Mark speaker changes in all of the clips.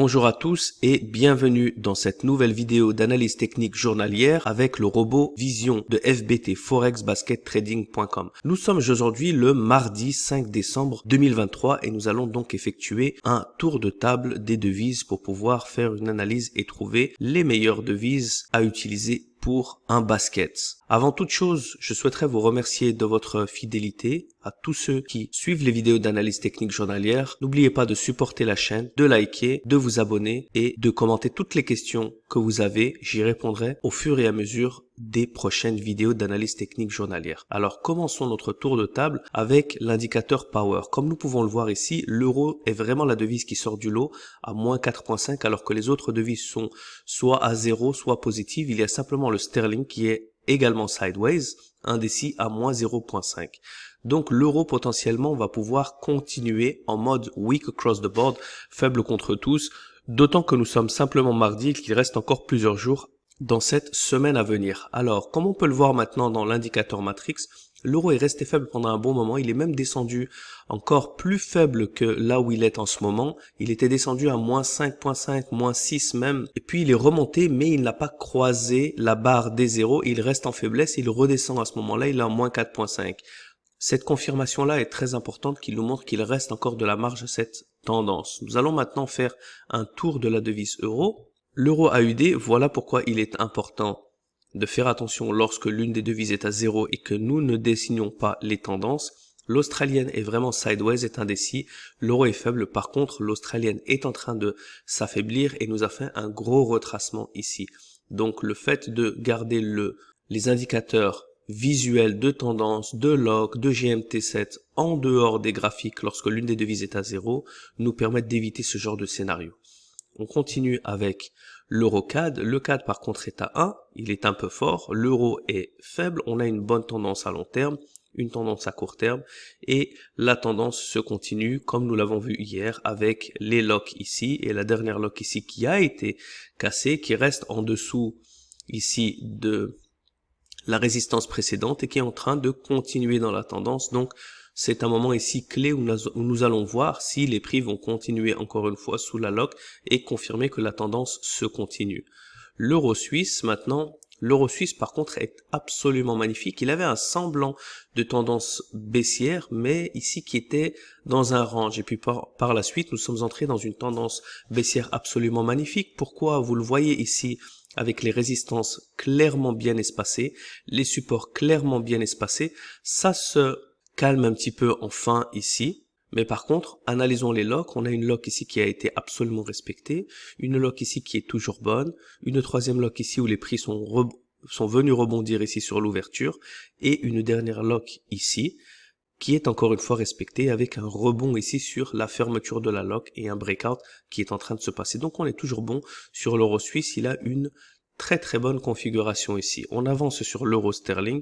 Speaker 1: Bonjour à tous et bienvenue dans cette nouvelle vidéo d'analyse technique journalière avec le robot Vision de FBT forexbaskettrading.com. Nous sommes aujourd'hui le mardi 5 décembre 2023 et nous allons donc effectuer un tour de table des devises pour pouvoir faire une analyse et trouver les meilleures devises à utiliser pour un basket. Avant toute chose, je souhaiterais vous remercier de votre fidélité à tous ceux qui suivent les vidéos d'analyse technique journalière. N'oubliez pas de supporter la chaîne, de liker, de vous abonner et de commenter toutes les questions que vous avez. J'y répondrai au fur et à mesure des prochaines vidéos d'analyse technique journalière. Alors commençons notre tour de table avec l'indicateur Power. Comme nous pouvons le voir ici, l'euro est vraiment la devise qui sort du lot à moins 4,5 alors que les autres devises sont soit à 0 soit positives. Il y a simplement le sterling qui est également sideways, indécis à moins 0,5. Donc l'euro potentiellement va pouvoir continuer en mode weak across the board, faible contre tous, d'autant que nous sommes simplement mardi et qu'il reste encore plusieurs jours dans cette semaine à venir. Alors, comme on peut le voir maintenant dans l'indicateur Matrix, l'euro est resté faible pendant un bon moment. Il est même descendu encore plus faible que là où il est en ce moment. Il était descendu à moins 5,5, moins 6 même. Et puis il est remonté, mais il n'a pas croisé la barre des zéros. Il reste en faiblesse. Il redescend à ce moment-là. Il est en moins 4,5. Cette confirmation-là est très importante qui nous montre qu'il reste encore de la marge à cette tendance. Nous allons maintenant faire un tour de la devise euro. L'euro AUD, voilà pourquoi il est important de faire attention lorsque l'une des devises est à 0 et que nous ne dessinions pas les tendances. L'australienne est vraiment sideways, est indécis. L'euro est faible. Par contre, l'australienne est en train de s'affaiblir et nous a fait un gros retracement ici. Donc, le fait de garder les indicateurs visuels de tendance, de log, de GMT7 en dehors des graphiques lorsque l'une des devises est à 0 nous permettent d'éviter ce genre de scénario. On continue avec l'euro CAD. Le CAD par contre est à 1, il est un peu fort, l'euro est faible, on a une bonne tendance à long terme, une tendance à court terme et la tendance se continue comme nous l'avons vu hier avec les locks ici et la dernière lock ici qui a été cassée, qui reste en dessous ici de la résistance précédente et qui est en train de continuer dans la tendance. Donc c'est un moment ici clé où nous allons voir si les prix vont continuer encore une fois sous la lock et confirmer que la tendance se continue. L'euro suisse maintenant, l'euro suisse par contre est absolument magnifique. Il avait un semblant de tendance baissière mais ici qui était dans un range et puis par la suite nous sommes entrés dans une tendance baissière absolument magnifique. Pourquoi? Vous le voyez ici avec les résistances clairement bien espacées, les supports clairement bien espacés, ça se calme un petit peu en fin ici, mais par contre, analysons les locks. On a une lock ici qui a été absolument respectée, une lock ici qui est toujours bonne, une troisième lock ici où les prix sont venus rebondir ici sur l'ouverture, et une dernière lock ici, qui est encore une fois respectée avec un rebond ici sur la fermeture de la lock et un breakout qui est en train de se passer. Donc on est toujours bon sur l'euro suisse, il a une très très bonne configuration ici. On avance sur l'euro sterling.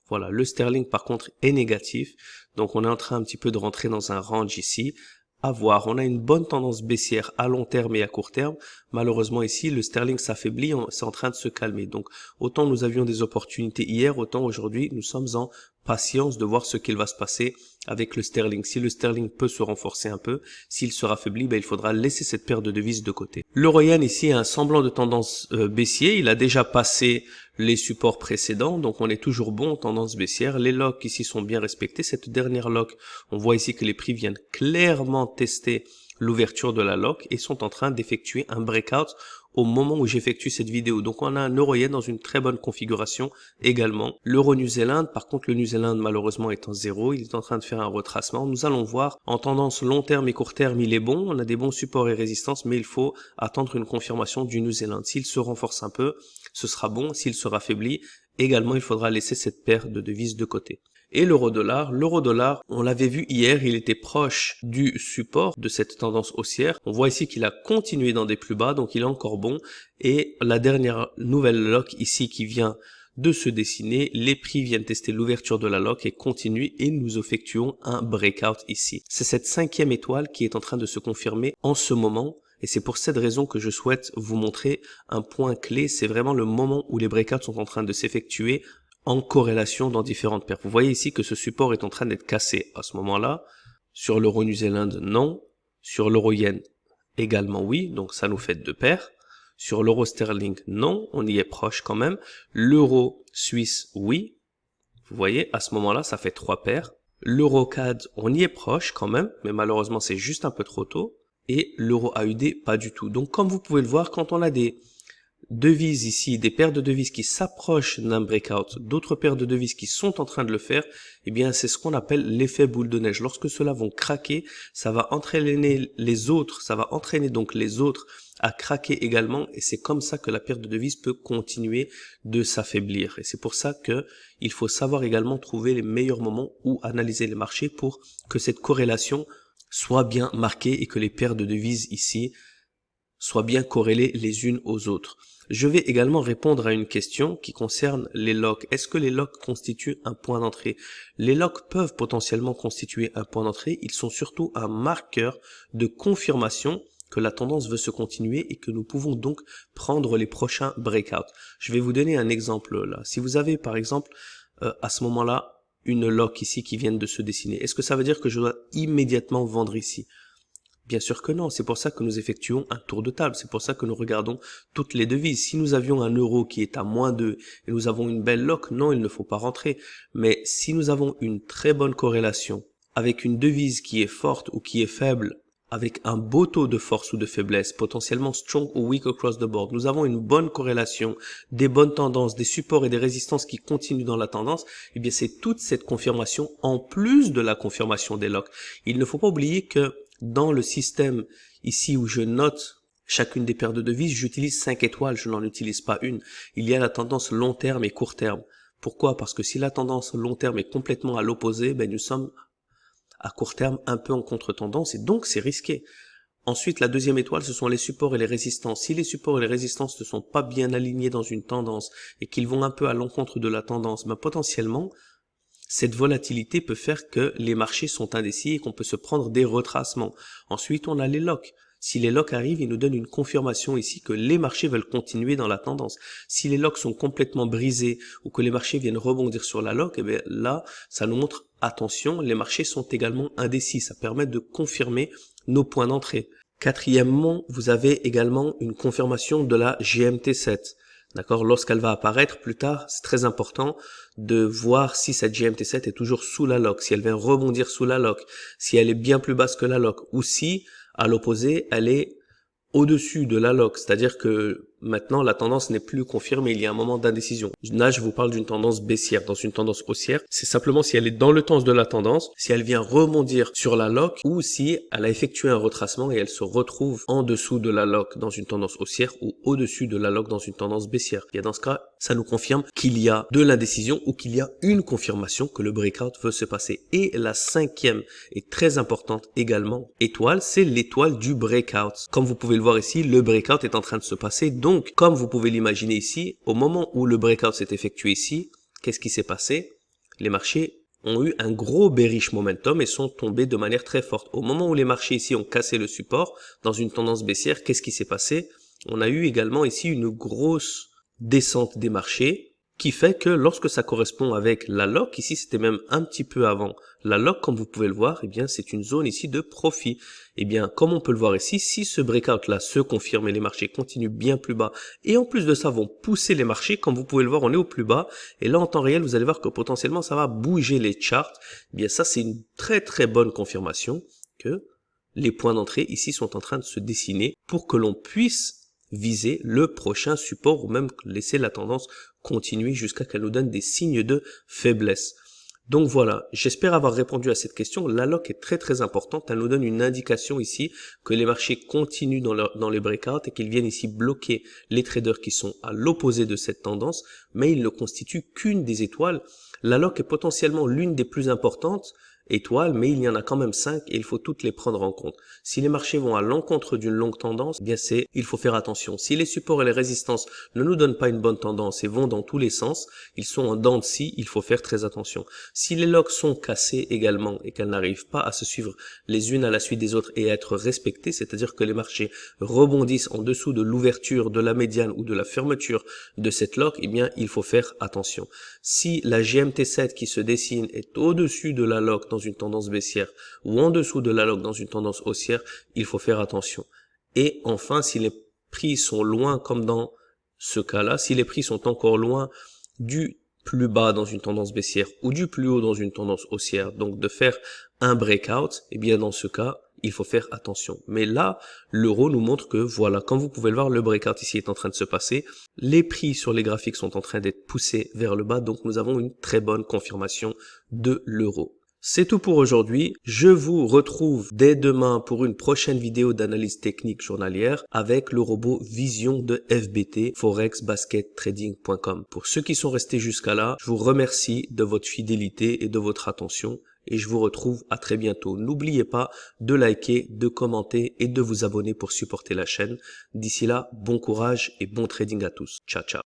Speaker 1: Voilà, le sterling par contre est négatif, donc on est en train un petit peu de rentrer dans un range ici. À voir, on a une bonne tendance baissière à long terme et à court terme. Malheureusement ici, le sterling s'affaiblit, c'est en train de se calmer. Donc autant nous avions des opportunités hier, autant aujourd'hui nous sommes en patience de voir ce qu'il va se passer avec le sterling. Si le sterling peut se renforcer un peu, s'il se raffaiblit, il faudra laisser cette paire de devises de côté. L'euro yen ici a un semblant de tendance baissier, il a déjà passé les supports précédents, donc on est toujours bon, tendance baissière. Les locks ici sont bien respectés. Cette dernière lock, on voit ici que les prix viennent clairement tester l'ouverture de la lock et sont en train d'effectuer un breakout au moment où j'effectue cette vidéo. Donc on a un euro yen dans une très bonne configuration également. L'euro New Zealand, par contre le New Zealand malheureusement est en 0, il est en train de faire un retracement. Nous allons voir en tendance long terme et court terme il est bon, on a des bons supports et résistances, mais il faut attendre une confirmation du New Zealand. S'il se renforce un peu, ce sera bon. S'il se raffaiblit, également il faudra laisser cette paire de devises de côté. Et l'euro-dollar, on l'avait vu hier, il était proche du support de cette tendance haussière. On voit ici qu'il a continué dans des plus bas, donc il est encore bon. Et la dernière nouvelle lock ici qui vient de se dessiner, les prix viennent tester l'ouverture de la lock et continuent et nous effectuons un breakout ici. C'est cette cinquième étoile qui est en train de se confirmer en ce moment. Et c'est pour cette raison que je souhaite vous montrer un point clé. C'est vraiment le moment où les breakouts sont en train de s'effectuer en corrélation dans différentes paires. Vous voyez ici que ce support est en train d'être cassé à ce moment-là. Sur l'euro New Zealand, non. Sur l'euro yen, également oui, donc ça nous fait 2 paires. Sur l'euro sterling, non, on y est proche quand même. L'euro suisse, oui. Vous voyez, à ce moment-là, ça fait 3 paires. L'euro CAD, on y est proche quand même, mais malheureusement, c'est juste un peu trop tôt. Et l'euro AUD, pas du tout. Donc, comme vous pouvez le voir, quand on a des devises ici, des paires de devises qui s'approchent d'un breakout, d'autres paires de devises qui sont en train de le faire, eh bien c'est ce qu'on appelle l'effet boule de neige. Lorsque ceux-là vont craquer, ça va entraîner les autres, ça va entraîner donc les autres à craquer également, et c'est comme ça que la paire de devises peut continuer de s'affaiblir. Et c'est pour ça que il faut savoir également trouver les meilleurs moments où analyser les marchés pour que cette corrélation soit bien marquée et que les paires de devises ici soient bien corrélées les unes aux autres. Je vais également répondre à une question qui concerne les locks. Est-ce que les locks constituent un point d'entrée? Les locks peuvent potentiellement constituer un point d'entrée. Ils sont surtout un marqueur de confirmation que la tendance veut se continuer et que nous pouvons donc prendre les prochains breakouts. Je vais vous donner un exemple là. Si vous avez par exemple à ce moment-là une lock ici qui vient de se dessiner, est-ce que ça veut dire que je dois immédiatement vendre ici? Bien sûr que non, c'est pour ça que nous effectuons un tour de table, c'est pour ça que nous regardons toutes les devises. Si nous avions un euro qui est à -2 et nous avons une belle lock, non, il ne faut pas rentrer. Mais si nous avons une très bonne corrélation avec une devise qui est forte ou qui est faible, avec un beau taux de force ou de faiblesse, potentiellement strong ou weak across the board, nous avons une bonne corrélation, des bonnes tendances, des supports et des résistances qui continuent dans la tendance, eh bien c'est toute cette confirmation en plus de la confirmation des locks. Il ne faut pas oublier que dans le système ici où je note chacune des paires de devises, j'utilise 5 étoiles, je n'en utilise pas une. Il y a la tendance long terme et court terme. Pourquoi? Parce que si la tendance long terme est complètement à l'opposé, ben nous sommes à court terme un peu en contre-tendance et donc c'est risqué. Ensuite, la deuxième étoile, ce sont les supports et les résistances. Si les supports et les résistances ne sont pas bien alignés dans une tendance et qu'ils vont un peu à l'encontre de la tendance, ben potentiellement, cette volatilité peut faire que les marchés sont indécis et qu'on peut se prendre des retracements. Ensuite, on a les locks. Si les locks arrivent, ils nous donnent une confirmation ici que les marchés veulent continuer dans la tendance. Si les locks sont complètement brisés ou que les marchés viennent rebondir sur la lock, eh bien là, ça nous montre, attention, les marchés sont également indécis. Ça permet de confirmer nos points d'entrée. Quatrièmement, vous avez également une confirmation de la GMT7. D'accord, lorsqu'elle va apparaître plus tard, c'est très important de voir si cette GMT7 est toujours sous la lock, si elle vient rebondir sous la lock, si elle est bien plus basse que la lock, ou si, à l'opposé, elle est au-dessus de la lock, c'est-à-dire que maintenant la tendance n'est plus confirmée, il y a un moment d'indécision. Là, je vous parle d'une tendance baissière. Dans une tendance haussière, c'est simplement si elle est dans le temps de la tendance, si elle vient rebondir sur la lock ou si elle a effectué un retracement et elle se retrouve en dessous de la lock dans une tendance haussière ou au-dessus de la lock dans une tendance baissière. Et dans ce cas, ça nous confirme qu'il y a de l'indécision ou qu'il y a une confirmation que le breakout veut se passer. Et la cinquième et très importante également étoile, c'est l'étoile du breakout. Comme vous pouvez le voir ici, le breakout est en train de se passer. Donc, comme vous pouvez l'imaginer ici, au moment où le breakout s'est effectué ici, qu'est-ce qui s'est passé? Les marchés ont eu un gros bearish momentum et sont tombés de manière très forte. Au moment où les marchés ici ont cassé le support dans une tendance baissière, qu'est-ce qui s'est passé? On a eu également ici une grosse descente des marchés qui fait que lorsque ça correspond avec la lock, ici c'était même un petit peu avant la lock, comme vous pouvez le voir, eh bien c'est une zone ici de profit. Eh bien comme on peut le voir ici, si ce breakout là se confirme et les marchés continuent bien plus bas et en plus de ça vont pousser les marchés, comme vous pouvez le voir, on est au plus bas et là en temps réel vous allez voir que potentiellement ça va bouger les charts. Eh bien ça c'est une très très bonne confirmation que les points d'entrée ici sont en train de se dessiner pour que l'on puisse viser le prochain support ou même laisser la tendance continuer jusqu'à qu'elle nous donne des signes de faiblesse. Donc voilà, j'espère avoir répondu à cette question. La lock est très très importante, elle nous donne une indication ici que les marchés continuent dans les breakouts et qu'ils viennent ici bloquer les traders qui sont à l'opposé de cette tendance, mais ils ne constituent qu'une des étoiles. La lock est potentiellement l'une des plus importantes étoiles, mais il y en a quand même 5 et il faut toutes les prendre en compte. Si les marchés vont à l'encontre d'une longue tendance, bien il faut faire attention. Si les supports et les résistances ne nous donnent pas une bonne tendance et vont dans tous les sens, ils sont en dents de scie, il faut faire très attention. Si les locks sont cassés également et qu'elles n'arrivent pas à se suivre les unes à la suite des autres et à être respectées, c'est-à-dire que les marchés rebondissent en dessous de l'ouverture, de la médiane ou de la fermeture de cette lock, eh bien il faut faire attention. Si la GMT7 qui se dessine est au-dessus de la lock dans une tendance baissière ou en dessous de la lock dans une tendance haussière, il faut faire attention. Et enfin, si les prix sont loin, comme dans ce cas-là, si les prix sont encore loin du plus bas dans une tendance baissière ou du plus haut dans une tendance haussière, donc de faire un breakout, eh bien dans ce cas, il faut faire attention. Mais là, l'euro nous montre que voilà, comme vous pouvez le voir, le breakout ici est en train de se passer. Les prix sur les graphiques sont en train d'être poussés vers le bas, donc nous avons une très bonne confirmation de l'euro. C'est tout pour aujourd'hui. Je vous retrouve dès demain pour une prochaine vidéo d'analyse technique journalière avec le robot Vision de FBT, forexbaskettrading.com. Pour ceux qui sont restés jusqu'à là, je vous remercie de votre fidélité et de votre attention et je vous retrouve à très bientôt. N'oubliez pas de liker, de commenter et de vous abonner pour supporter la chaîne. D'ici là, bon courage et bon trading à tous. Ciao, ciao.